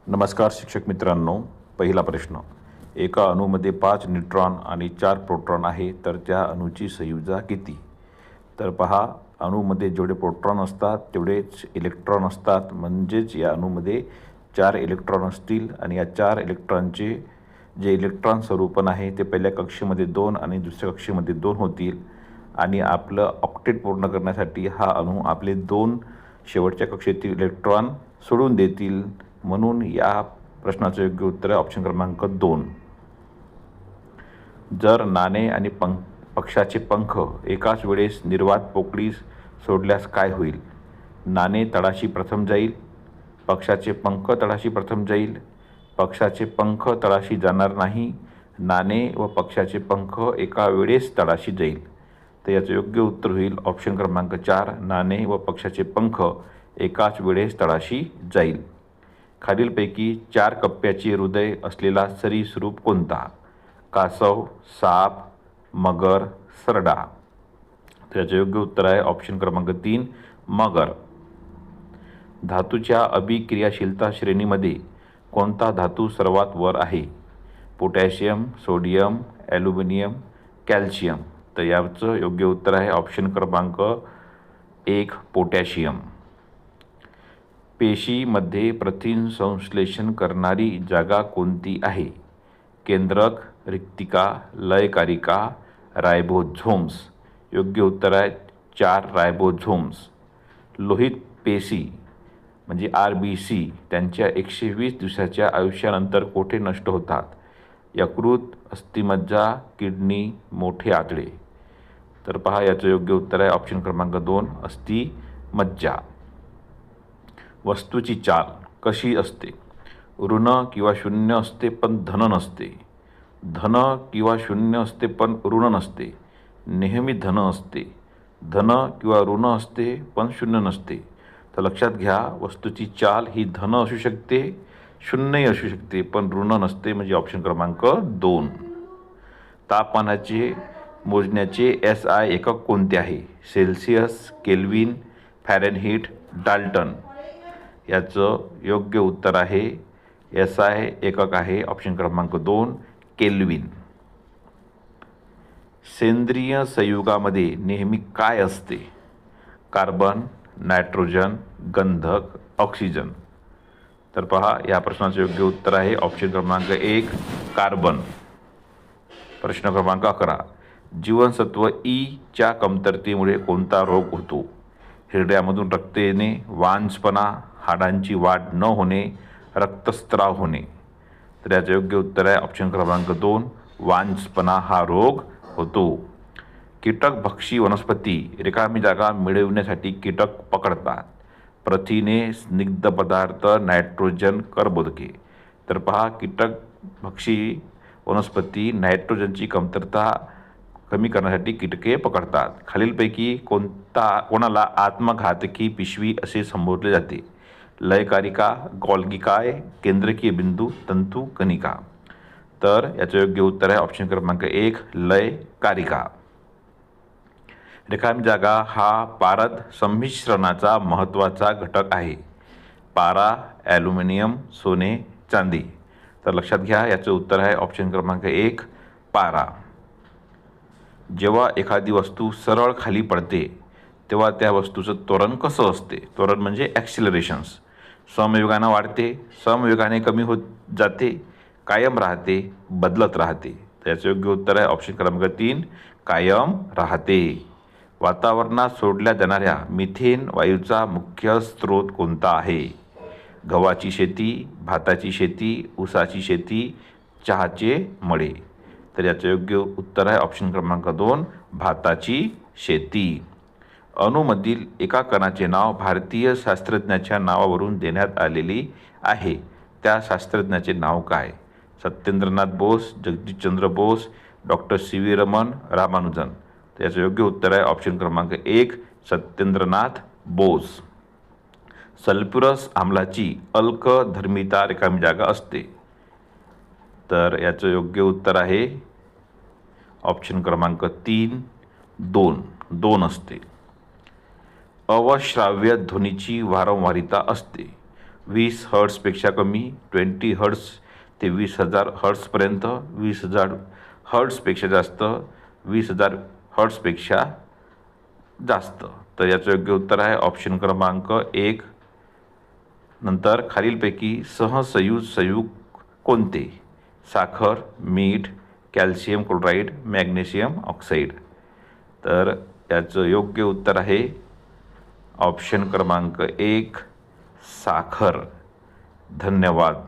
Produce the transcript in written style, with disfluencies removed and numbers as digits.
नमस्कार शिक्षक मित्रांनो. पहिला प्रश्न. एका अणूमध्ये 5 न्यूट्रॉन आणि 4 प्रोटॉन आहे, तर त्या अणूची संयुजा किती? तर पहा, अणूमध्ये जेवढे प्रोटॉन असतात तेवढेच इलेक्ट्रॉन असतात, म्हणजेच या अणूमध्ये 4 इलेक्ट्रॉन असतील आणि या 4 इलेक्ट्रॉनचे जे इलेक्ट्रॉन स्वरूपन आहे ते पहिल्या कक्षेमध्ये 2 आणि दुसऱ्या कक्षेमध्ये 2 होतील आणि आपलं ऑक्टेट पूर्ण करण्यासाठी हा अणू आपले 2 शेवटच्या कक्षेतील इलेक्ट्रॉन सोडून देतील. म्हणून या प्रश्नाचं योग्य उत्तर आहे ऑप्शन क्रमांक 2. जर नाणे आणि पक्षाचे पंख एकाच वेळेस निर्वात पोकळी सोडल्यास काय होईल? नाणे तळाशी प्रथम जाईल, पक्षाचे पंख तळाशी प्रथम जाईल, पक्षाचे पंख तळाशी जाणार नाही, नाणे व पक्षाचे पंख एका वेळेस तळाशी जाईल. तर याचं योग्य उत्तर होईल ऑप्शन क्रमांक 4, नाणे व पक्षाचे पंख एकाच वेळेस तळाशी जाईल. खालीलपैकी 4 कप्प्याचे हृदय असलेला सरीसृप कोणता? कासव, साप, मगर, सरडा. त्याचे योग्य उत्तर आहे ऑप्शन क्रमांक 3, मगर. धातूच्या अभिक्रियाशीलता श्रेणीमध्ये कोणता धातू सर्वात वर आहे? Potassium, sodium, aluminium, calcium. तर याचं योग्य उत्तर आहे ऑप्शन क्रमांक 1, पोटॅशियम. पेशीमध्ये प्रथिन संश्लेषण करणारी जागा कोणती आहे? केंद्रक, रिक्तिका, लयकारिका, रायबोझोम्स. योग्य उत्तर आहे 4, रायबोझोम्स. लोहित पेशी म्हणजे RBC त्यांच्या 120 दिवसाच्या आयुष्यानंतर कोठे नष्ट होतात? यकृत, अस्थिमज्जा, किडनी, मोठे आतडे. तर पहा, याचं योग्य उत्तर आहे ऑप्शन क्रमांक 2, अस्थिमज्जा. वस्तूची चाल कशी असते? ऋण किंवा शून्य असते पण धन नसते, धन किंवा शून्य असते पण ऋण नसते, नेहमी धन असते, धन किंवा ऋण असते पण शून्य नसते. तर लक्षात घ्या, वस्तूची चाल ही धन असू शकते, शून्यही असू शकते पण ऋण नसते, म्हणजे ऑप्शन क्रमांक 2. तापमानाचे मोजण्याचे SI एकक कोणते आहे? Celsius, kelvin, Fahrenheit, dalton. याचं योग्य उत्तर आहे SI एकक आहे ऑप्शन क्रमांक 2, केल्विन. सेंद्रिय संयुगामध्ये नेहमी काय असते? कार्बन, नायट्रोजन, गंधक, ऑक्सिजन. तर पहा, या प्रश्नाचं योग्य उत्तर आहे ऑप्शन क्रमांक 1, कार्बन. प्रश्न क्रमांक 11. जीवनसत्व E च्या कमतरतेमुळे कोणता रोग होतो? हिरड्यामधून रक्त येणे, वांझपणा, हाडांची वाढ न होणे, रक्तस्राव होणे. तर याचं योग्य उत्तर आहे ऑप्शन क्रमांक 2, वांझपणा हा रोग होतो. कीटकभक्षी वनस्पती रिकामी जागा मिळविण्यासाठी कीटक पकडतात. प्रथिने, स्निग्ध पदार्थ, नायट्रोजन, कर्बोदके. तर पहा, कीटकभक्षी वनस्पती नायट्रोजनची कमतरता कमी करण्यासाठी कीटके पकडतात. खालीलपैकी कोणाला आत्मघातकी पिशवी असे संबोधले जाते? लयकारिका, गोल्गी काय, केंद्रकीय बिंदू, तंतू, कणिका. तर याचं योग्य उत्तर आहे ऑप्शन क्रमांक 1, लयकारिका. रिकामी जागा हा पारद संमिश्रणाचा महत्त्वाचा घटक आहे. पारा, ॲल्युमिनियम, सोने, चांदी. तर लक्षात घ्या, याचं उत्तर आहे ऑप्शन क्रमांक 1, पारा. जेव्हा एखादी वस्तू सरळ खाली पडते तेव्हा त्या वस्तूचं त्वरण कसं असते? त्वरण म्हणजे ॲक्सिलरेशन्स. समवेगानं वाढते, समवेगाने कमी होत जाते, कायम राहते, बदलत राहते. तर याचं योग्य उत्तर आहे ऑप्शन क्रमांक 3, कायम राहते. वातावरणात सोडल्या जाणाऱ्या मिथेन वायूचा मुख्य स्रोत कोणता आहे? गव्हाची शेती, भाताची शेती, ऊसाची शेती, चहाचे मळे. तर याचं योग्य उत्तर आहे ऑप्शन क्रमांक 2, भाताची शेती. अणूमधील एका कणाचे नाव भारतीय शास्त्रज्ञाच्या नावावरून देण्यात आलेली आहे. त्या शास्त्रज्ञाचे नाव काय? Satyendranath Bose, Jagadish Chandra Bose, doctor CV Raman, Ramanujan. तर याचं योग्य उत्तर आहे ऑप्शन क्रमांक 1, सत्येंद्रनाथ बोस. सल्फ्युरस आम्लाची अल्कधर्मिता रिकामी जागा असते. तर याचं योग्य उत्तर आहे ऑप्शन क्रमांक 3, 2 असते. अवश्राव्य ध्वनीची वारंवारिता असते. 20 हर्ट्सपेक्षा कमी, 20 हर्ट्स ते 20,000 हर्ट्सपर्यंत, 20,000 हर्ट्सपेक्षा जास्त, 20,000 हर्ट्सपेक्षा जास्त. तर याचं योग्य उत्तर आहे ऑप्शन क्रमांक 1. नंतर खालीलपैकी सहसंयुज संयुग कोणते? साखर, मीठ, कॅल्शियम क्लोराईड, मॅग्नेशियम ऑक्साईड. तर याचं योग्य उत्तर आहे ऑप्शन क्रमांक 1, साखर. धन्यवाद.